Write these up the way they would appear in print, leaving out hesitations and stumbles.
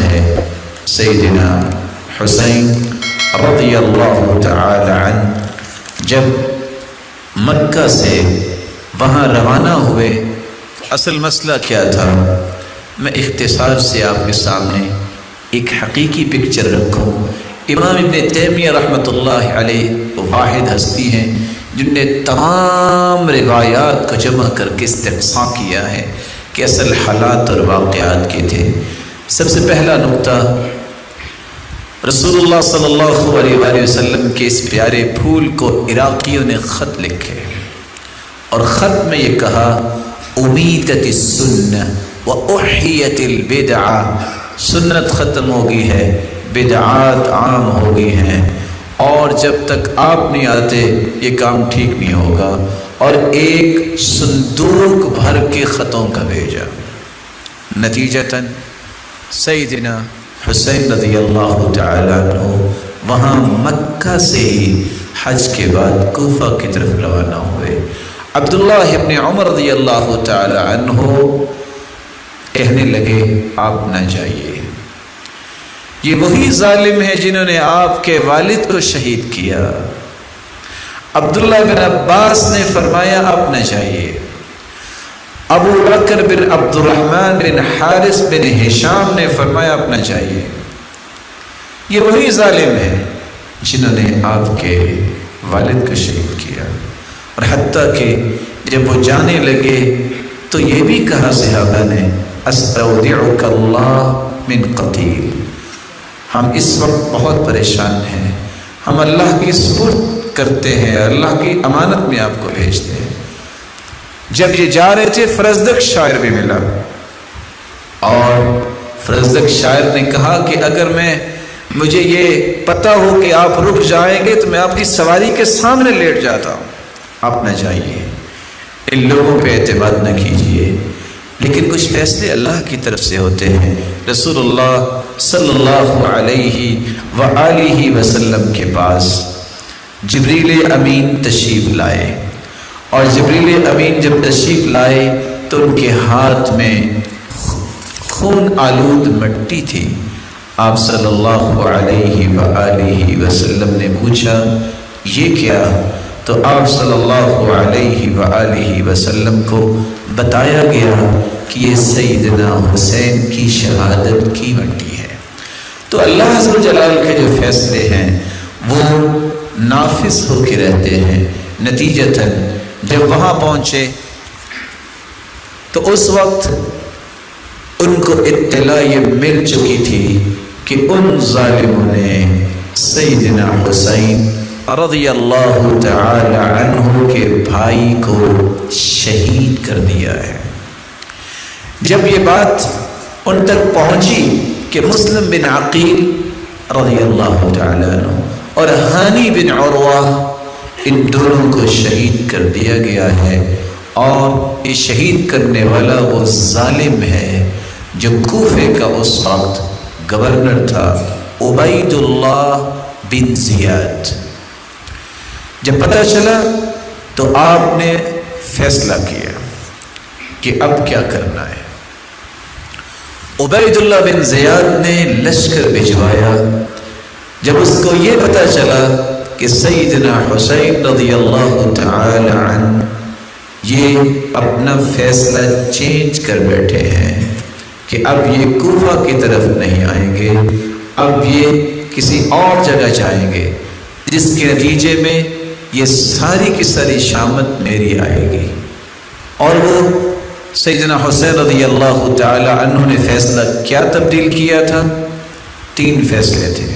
ہے سیدنا حسین رضی اللہ تعالی عنہ جب مکہ سے وہاں روانہ ہوئے، اصل مسئلہ کیا تھا؟ میں اختصار سے آپ کے سامنے ایک حقیقی پکچر رکھوں۔ امام ابن تیمیہ رحمۃ اللہ علیہ واحد ہستی ہیں جن نے تمام روایات کو جمع کر کے استقصاء کیا ہے کہ اصل حالات اور واقعات کے تھے۔ سب سے پہلا نقطہ، رسول اللہ صلی اللہ علیہ وآلہ وسلم کے اس پیارے پھول کو عراقیوں نے خط لکھے اور خط میں یہ کہا امیتت السنہ واحیت البدعہ، سنت ختم ہو گئی ہے، بدعات عام ہو گئی ہیں، اور جب تک آپ نہیں آتے یہ کام ٹھیک نہیں ہوگا، اور ایک صندوق بھر کے خطوں کا بھیجا۔ نتیجتاً سیدنا حسین رضی اللہ تعالیٰ عنہ وہاں مکہ سے ہی حج کے بعد کوفہ کی طرف روانہ ہوئے۔ عبداللہ ابن عمر رضی اللہ تعالیٰ عنہ کہنے لگے آپ نہ جائیے، یہ وہی ظالم ہے جنہوں نے آپ کے والد کو شہید کیا۔ عبداللہ بن عباس نے فرمایا آپ نہ جائیے۔ ابو بکر بن عبد الرحمن بن حارث بن ہشام نے فرمایا آپ نہ جائیے، یہ وہی ظالم ہے جنہوں نے آپ کے والد کو شہید کیا۔ اور حتیٰ کہ جب وہ جانے لگے تو یہ بھی کہا صحابہ نے استودعک اللہ من قتیل، ہم اس وقت بہت پریشان ہیں، ہم اللہ کی سپرد کرتے ہیں، اللہ کی امانت میں آپ کو بھیجتے ہیں۔ جب یہ جا رہے تھے فرزدق شاعر بھی ملا، اور فرزدق شاعر نے کہا کہ اگر مجھے یہ پتہ ہو کہ آپ رک جائیں گے تو میں آپ کی سواری کے سامنے لیٹ جاتا ہوں، آپ نہ جائیے، ان لوگوں پہ اعتماد نہ کیجیے۔ لیکن کچھ فیصلے اللہ کی طرف سے ہوتے ہیں۔ رسول اللہ صلی اللہ علیہ وآلہ وسلم کے پاس جبریل امین تشریف لائے، اور جبریل امین جب تشریف لائے تو ان کے ہاتھ میں خون آلود مٹی تھی۔ آپ صلی اللہ علیہ وآلہ وسلم نے پوچھا یہ کیا؟ تو آپ صلی اللہ علیہ وآلہ وسلم کو بتایا گیا کہ یہ سیدنا حسین کی شہادت کی مٹی ہے۔ تو اللہ عز و جلال کے جو فیصلے ہیں وہ نافذ ہو کے رہتے ہیں۔ نتیجتاً جب وہاں پہنچے تو اس وقت ان کو اطلاع یہ مل چکی تھی کہ ان ظالموں نے سیدنا حسین رضی اللہ تعالی عنہ کے بھائی کو شہید کر دیا ہے۔ جب یہ بات ان تک پہنچی کہ مسلم بن عقیل رضی اللہ تعالی عنہ اور ہانی بن عروہ ان دونوں کو شہید کر دیا گیا ہے، اور یہ شہید کرنے والا وہ ظالم ہے جو کوفے کا اس وقت گورنر تھا، عبید اللہ بن زیاد۔ جب پتہ چلا تو آپ نے فیصلہ کیا کہ اب کیا کرنا ہے۔ عبید اللہ بن زیاد نے لشکر بھجوایا۔ جب اس کو یہ پتہ چلا کہ سیدنا حسین رضی اللہ تعالی عنہ یہ اپنا فیصلہ چینج کر بیٹھے ہیں کہ اب یہ کوفہ کی طرف نہیں آئیں گے، اب یہ کسی اور جگہ جائیں گے، جس کے نتیجے میں یہ ساری کی ساری شامت میری آئے گی۔ اور وہ سیدنا حسین رضی اللہ تعالی عنہ نے فیصلہ کیا تبدیل کیا تھا؟ 3 فیصلے تھے۔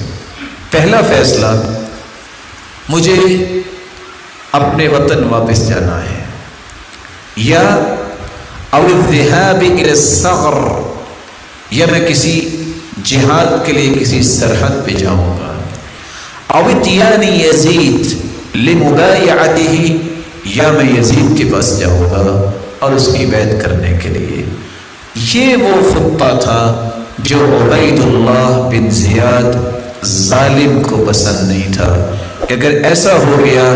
پہلا فیصلہ، مجھے اپنے وطن واپس جانا ہے، یا او الذهاب الى الثغر، یا میں کسی جہاد کے لیے کسی سرحد پہ جاؤں گا، او اتیان یزید لمبایعته، یا میں یزید کے پاس جاؤں گا اور اس کی بیعت کرنے کے لیے۔ یہ وہ خطہ تھا جو عبید اللہ بن زیاد ظالم کو پسند نہیں تھا۔ اگر ایسا ہو گیا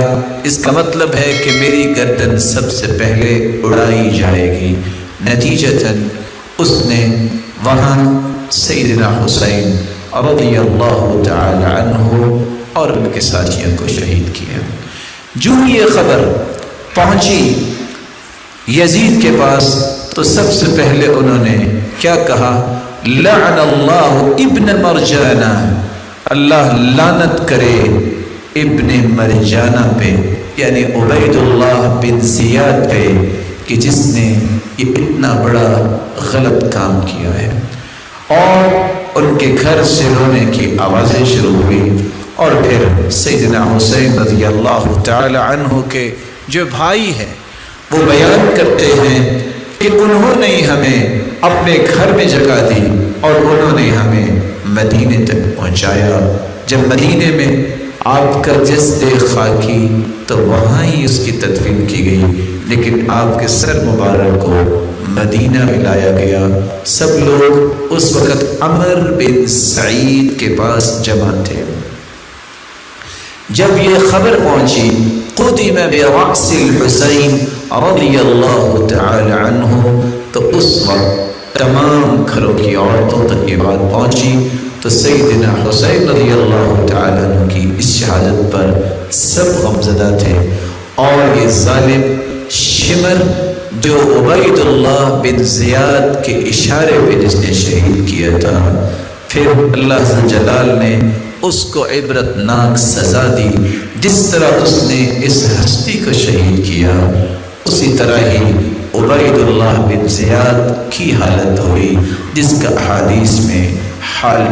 اس کا مطلب ہے کہ میری گردن سب سے پہلے اڑائی جائے گی۔ نتیجتاً اس نے وہاں سیدنا حسین رضی اللہ تعالی عنہ اور ان کے ساتھیوں کو شہید کیا۔ جو یہ خبر پہنچی یزید کے پاس تو سب سے پہلے انہوں نے کیا کہا؟ لعن اللہ ابن مرجانہ، اللہ لعنت کرے ابن مرجانہ پہ، یعنی عبید اللہ بن زیاد پہ، کہ جس نے یہ اتنا بڑا غلط کام کیا ہے۔ اور ان کے گھر سے رونے کی آوازیں شروع ہوئی، اور پھر سیدنا حسین رضی اللہ تعالی عنہ کے جو بھائی ہیں وہ بیان کرتے ہیں کہ انہوں نے ہمیں اپنے گھر میں جگہ دی اور انہوں نے ہمیں مدینے تک پہنچایا۔ جب مدینے میں آپ کا جسد خاکی تو وہاں ہی اس کی تدفین کی گئی، لیکن آپ کے سر مبارک کو مدینہ میں لایا گیا۔ سب لوگ اس وقت عمر بن سعید کے پاس جمع تھے۔ جب یہ خبر پہنچی قدم برأس الحسین رضی اللہ تعالی عنہ، تو اس وقت تمام گھروں کی عورتوں تک یہ بات پہنچی، تو سیدنا حسین رضی اللہ تعالی عنہ کی اس شہادت پر سب غمزدہ تھے۔ اور یہ ظالم شمر جو عبید اللہ بن زیاد کے اشارے پہ جس نے شہید کیا تھا، پھر اللہ جلال نے اس کو عبرت ناک سزا دی۔ جس طرح اس نے اس ہستی کو شہید کیا، اسی طرح ہی عبید اللہ بن زیاد کی حالت ہوئی، جس کا احادیث میں حال